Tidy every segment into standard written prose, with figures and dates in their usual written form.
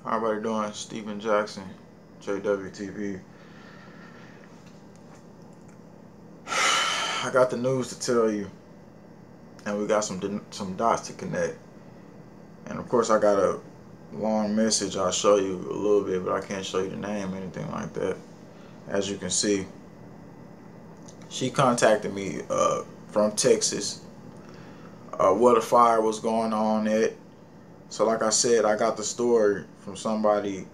How everybody doing? Steven Jackson, JWTV. I got the news to tell you, and we got some dots to connect. And of course, I got a long message. I'll show you a little bit, but I can't show you the name or anything like that. As you can see, she contacted me from Texas, where the fire was going on at. So like I said, I got the story from somebody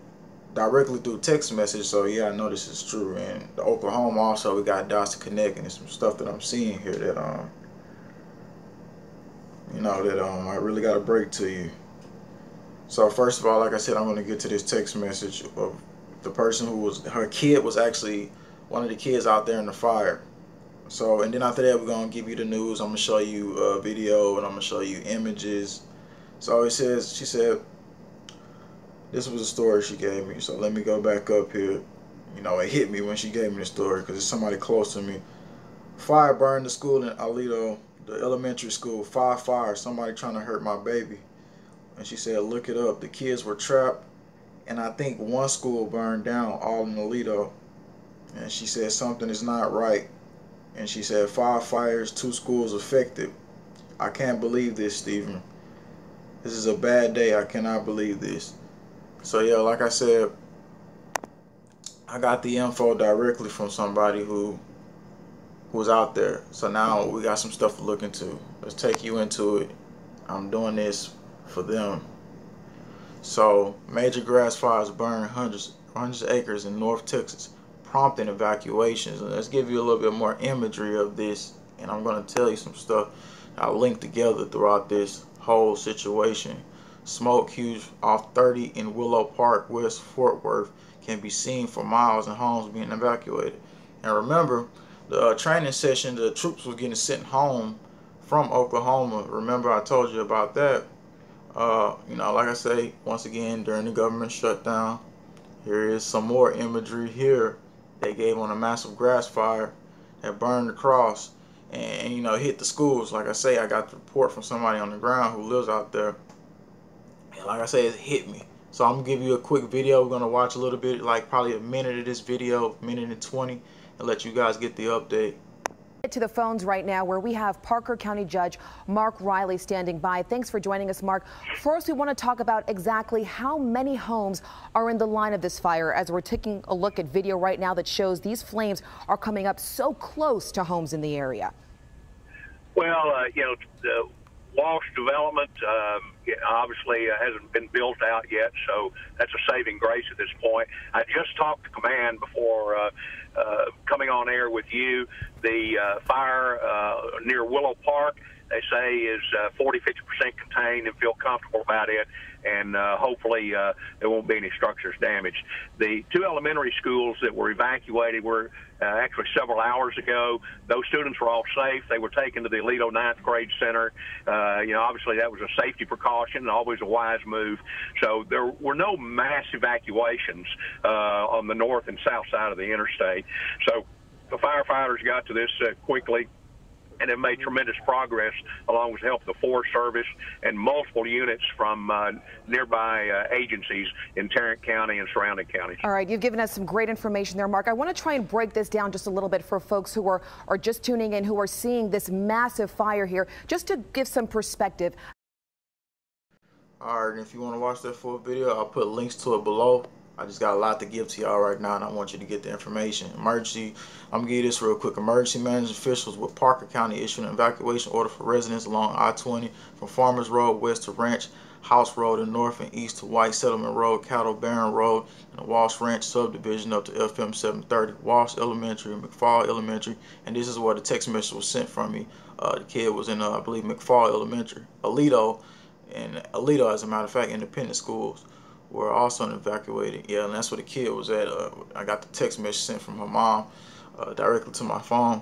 directly through text message, so yeah, I know this is true. And the Oklahoma also, we got dots to connect, and there's some stuff that I'm seeing here that I really got to break to you. So first of all, like I said, I'm going to get to this text message of the person who was, her kid was actually one of the kids out there in the fire. So, and then after that, we're going to give you the news. I'm going to show you a video, and I'm going to show you images. So it says, she said, this was a story she gave me. So let me go back up here. You know, it hit me when she gave me the story because it's somebody close to me. Fire burned the school in Alito, the elementary school. 5 fires, somebody trying to hurt my baby. And she said, look it up. The kids were trapped, and I think one school burned down, all in Alito. And she said something is not right. And she said 5 fires, 2 schools affected. I can't believe this, Stephen. This is a bad day. I cannot believe this. So yeah, like I said, I got the info directly from somebody who was out there. So now we got some stuff to look into. Let's take you into it. I'm doing this for them. So major grass fires burn hundreds of acres in North Texas, prompting evacuations. And let's give you a little bit more imagery of this, and I'm going to tell you some stuff I'll link together throughout this whole situation. Smoke huge off 30 in Willow Park, West Fort Worth, can be seen for miles and homes being evacuated. And remember, the training session, the troops were getting sent home from Oklahoma. Remember I told you about that. Like I say, once again, during the government shutdown, here is some more imagery here they gave on a massive grass fire that burned across and hit the schools. Like I say, I got the report from somebody on the ground who lives out there. And like I say, it hit me. So I'm gonna give you a quick video. We're gonna watch a little bit, like probably a minute of this video, minute and 20, and let you guys get the update. To the phones right now, where we have Parker County Judge Mark Riley standing by. Thanks for joining us, Mark. First, we want to talk about exactly how many homes are in the line of this fire, as we're taking a look at video right now that shows these flames are coming up so close to homes in the area. Well, the Walsh development obviously hasn't been built out yet, so that's a saving grace at this point. I just talked to command before coming on air with you. The fire near Willow Park, they say, is 40–50% contained and feel comfortable about it, and hopefully there won't be any structures damaged. The 2 elementary schools that were evacuated were actually several hours ago. Those students were all safe. They were taken to the Alito 9th grade center. Obviously that was a safety precaution and always a wise move. So there were no mass evacuations on the north and south side of the interstate. So the firefighters got to this quickly, and have made tremendous progress along with the help of the Forest Service and multiple units from nearby agencies in Tarrant County and surrounding counties. All right, you've given us some great information there, Mark. I want to try and break this down just a little bit for folks who are just tuning in, who are seeing this massive fire here, just to give some perspective. All right, and if you want to watch that full video, I'll put links to it below. I just got a lot to give to y'all right now, and I want you to get the information. Emergency, I'm going to give you this real quick. Emergency management officials with Parker County issued an evacuation order for residents along I-20 from Farmers Road west to Ranch House Road and north and east to White Settlement Road, Cattle Barren Road, and the Walsh Ranch subdivision up to FM 730, Walsh Elementary, McFall Elementary, and this is where the text message was sent from me. The kid was in, I believe, McFall Elementary. Alito, as a matter of fact, independent schools were also evacuated. Yeah, and that's where the kid was at. I got the text message sent from her mom directly to my phone.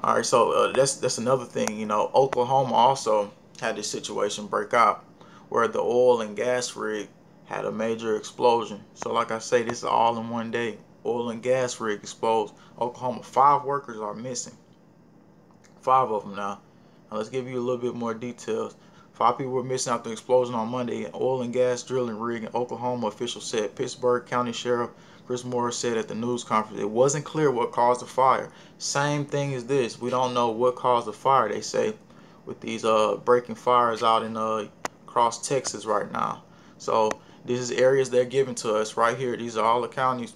All right, so that's another thing. Oklahoma also had this situation break out where the oil and gas rig had a major explosion. So like I say, this is all in one day. Oil and gas rig explodes. Oklahoma, 5 workers are missing. 5 of them now. Now let's give you a little bit more details. 5 people were missing after the explosion on Monday. An oil and gas drilling rig in Oklahoma, officials said. Pittsburgh County Sheriff Chris Morris said at the news conference it wasn't clear what caused the fire. Same thing as this. We don't know what caused the fire, they say, with these breaking fires out in across Texas right now. So this is areas they're giving to us right here. These are all the counties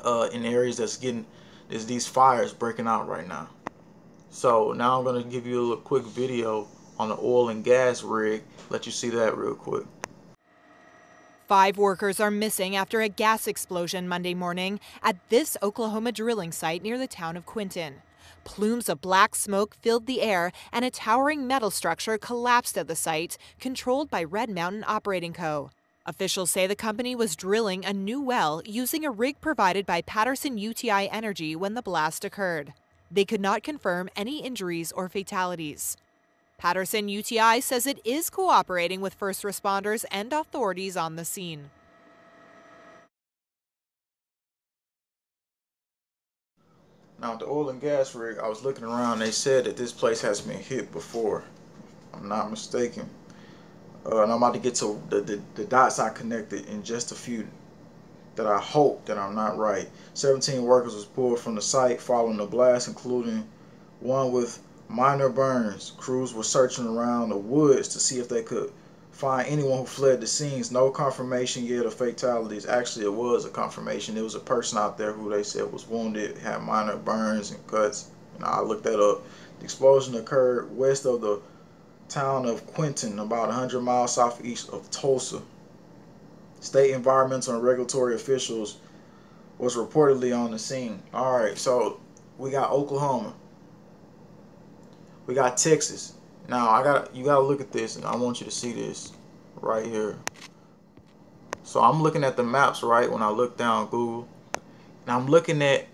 in areas that's getting these fires breaking out right now. So now I'm going to give you a little quick video on the oil and gas rig. Let you see that real quick. 5 workers are missing after a gas explosion Monday morning at this Oklahoma drilling site near the town of Quinton. Plumes of black smoke filled the air and a towering metal structure collapsed at the site, controlled by Red Mountain Operating Co. Officials say the company was drilling a new well using a rig provided by Patterson UTI Energy when the blast occurred. They could not confirm any injuries or fatalities. Patterson UTI says it is cooperating with first responders and authorities on the scene. Now, at the oil and gas rig, I was looking around. They said that this place has been hit before. I'm not mistaken. And I'm about to get to the dots I connected in just a few that I hope that I'm not right. 17 workers was pulled from the site following the blast, including one with minor burns. Crews were searching around the woods to see if they could find anyone who fled the scenes. No confirmation yet of fatalities. Actually, it was a confirmation. There was a person out there who they said was wounded, had minor burns and cuts. I looked that up. The explosion occurred west of the town of Quinton, about 100 miles southeast of Tulsa. State environmental and regulatory officials was reportedly on the scene. All right, so we got Oklahoma. We got Texas. Now you gotta look at this, and I want you to see this right here. So I'm looking at the maps, right? When I look down Google, and I'm looking at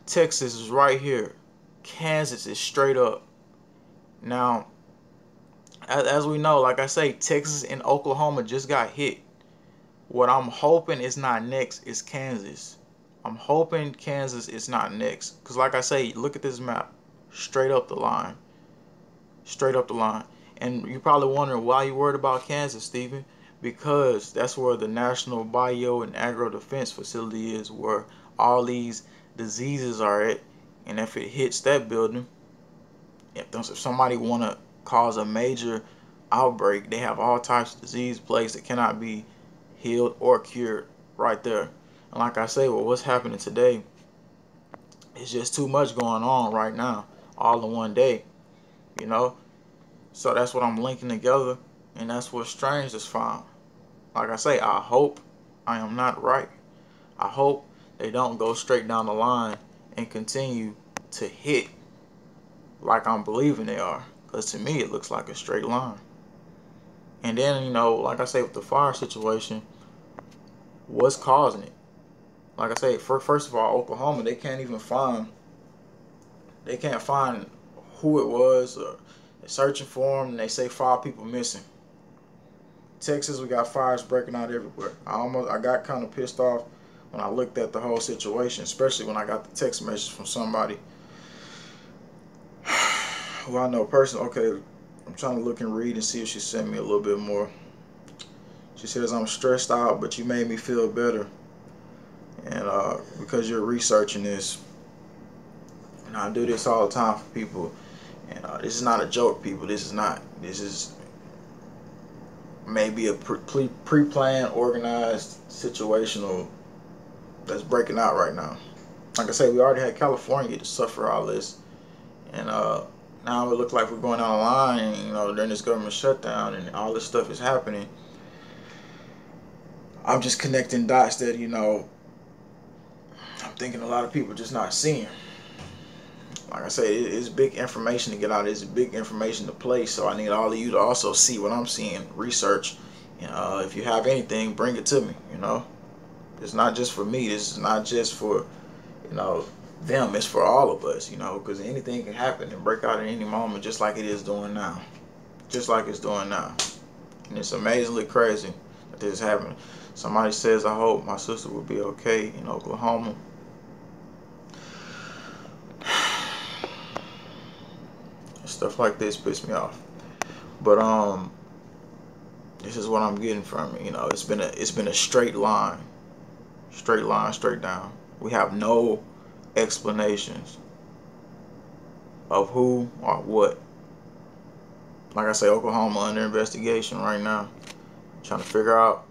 Texas is right here. Kansas is straight up. Now, as we know, like I say, Texas and Oklahoma just got hit. What I'm hoping is not next is Kansas. I'm hoping Kansas is not next, because like I say, look at this map, straight up the line. Straight up the line. And you're probably wondering why you worried about Kansas, Stephen. Because that's where the National Bio and Agro Defense Facility is, where all these diseases are at. And if it hits that building, if somebody want to cause a major outbreak, they have all types of disease plagues that cannot be healed or cured right there. And like I say, well, what's happening today is just too much going on right now, all in one day. So that's what I'm linking together, and that's what Strange just found. Like I say, I hope I am not right. I hope they don't go straight down the line and continue to hit like I'm believing they are, because to me it looks like a straight line. And then, like I say, with the fire situation, what's causing it? Like I say, first of all, Oklahoma, they can't find who it was. They're searching for them, and they say 5 people missing. Texas, we got fires breaking out everywhere. I got kind of pissed off when I looked at the whole situation, especially when I got the text message from somebody who I know personally. Okay, I'm trying to look and read and see if she sent me a little bit more. She says, I'm stressed out, but you made me feel better. And because you're researching this. And I do this all the time for people. And this is not a joke, people. This is maybe a pre-planned, organized, situational that's breaking out right now. Like I say, we already had California to suffer all this. And now it looks like we're going down the line, and, during this government shutdown and all this stuff is happening. I'm just connecting dots that, I'm thinking a lot of people just not seeing. Like I say, it's big information to get out. It's big information to place. So I need all of you to also see what I'm seeing, research. If you have anything, bring it to me. It's not just for me. This is not just for, them. It's for all of us. Because anything can happen and break out at any moment, just like it is doing now. Just like it's doing now. And it's amazingly crazy that this is happening. Somebody says, I hope my sister will be okay in Oklahoma. Stuff like this piss me off. But this is what I'm getting from it. You know, it's been a straight line, straight down. We have no explanations of who or what. Like I say, Oklahoma under investigation right now, trying to figure out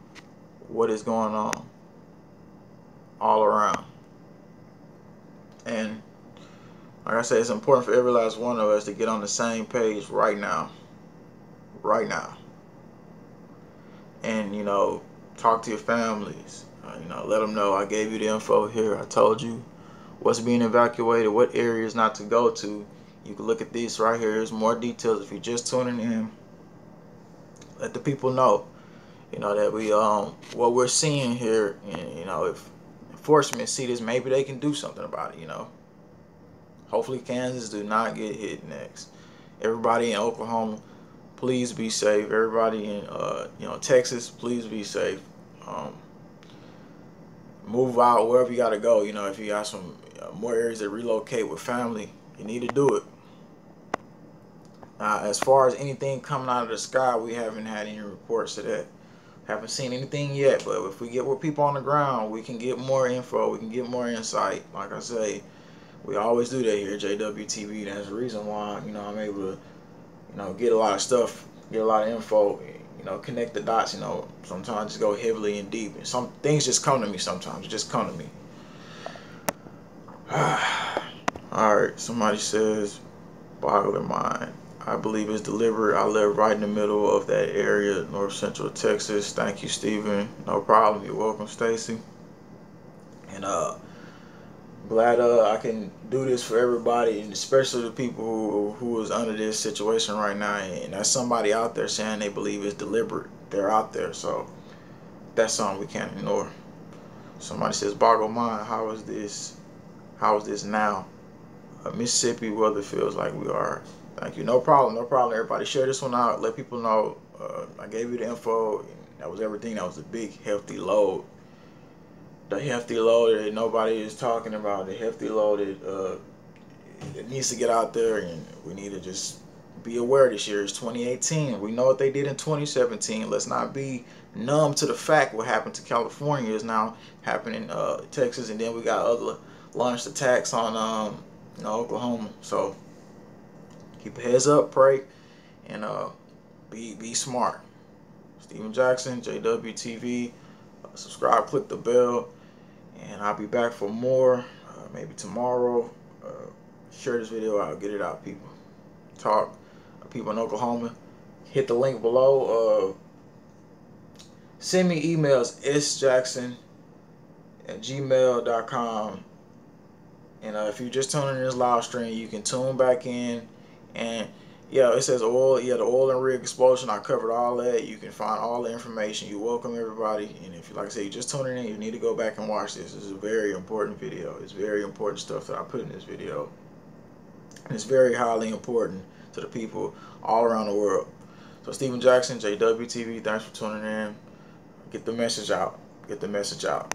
what is going on all around. And like I say, it's important for every last one of us to get on the same page right now. Right now. And, you know, talk to your families. You know, let them know I gave you the info here. I told you what's being evacuated, what areas not to go to. You can look at this right here. There's more details if you're just tuning in. Let the people know, you know, that we what we're seeing here. And, you know, if enforcement see this, maybe they can do something about it. You know, hopefully Kansas do not get hit next. Everybody in Oklahoma, please be safe. Everybody in you know, Texas, please be safe. Move out wherever you got to go. You know, if you got some more areas to relocate with family, you need to do it. As far as anything coming out of the sky, we haven't had any reports of that. Haven't seen anything yet, but if we get with people on the ground, we can get more info, we can get more insight. Like I say, we always do that here at JWTV. That's the reason why, you know, I'm able to, you know, get a lot of stuff, get a lot of info, you know, connect the dots. You know, sometimes just go heavily and deep. And some things just come to me sometimes. It just come to me. Alright, somebody says, boggling mind. I believe it's deliberate. I live right in the middle of that area, north central Texas. Thank you, Stephen. No problem. You're welcome, Stacy. And glad I can do this for everybody, and especially the people who is under this situation right now. And that's somebody out there saying they believe it's deliberate. They're out there, so that's something we can't ignore. Somebody says, boggle mind. How is this now? Mississippi weather feels like we are. Thank you. No problem. No problem, everybody. Share this one out. Let people know. I gave you the info. That was everything. That was a big, hefty load. The hefty load that nobody is talking about. The hefty load that it needs to get out there, and we need to just be aware this year. It's 2018. We know what they did in 2017. Let's not be numb to the fact what happened to California is now happening in Texas, and then we got other launched attacks on you know, Oklahoma. So keep your heads up, pray, and be smart. Steven Jackson, JWTV. Subscribe, click the bell, and I'll be back for more. Maybe tomorrow. Share this video out, get it out, people. Talk, people in Oklahoma. Hit the link below. Send me emails, sjackson@gmail.com. And if you're just tuning in this live stream, you can tune back in. And yeah, it says oil. Yeah, the oil and rig explosion. I covered all that. You can find all the information. You're welcome, everybody. And if you, like I say, you're just tuning in, you need to go back and watch this. This is a very important video. It's very important stuff that I put in this video. And it's very highly important to the people all around the world. So Steven Jackson, JWTV, thanks for tuning in. Get the message out. Get the message out.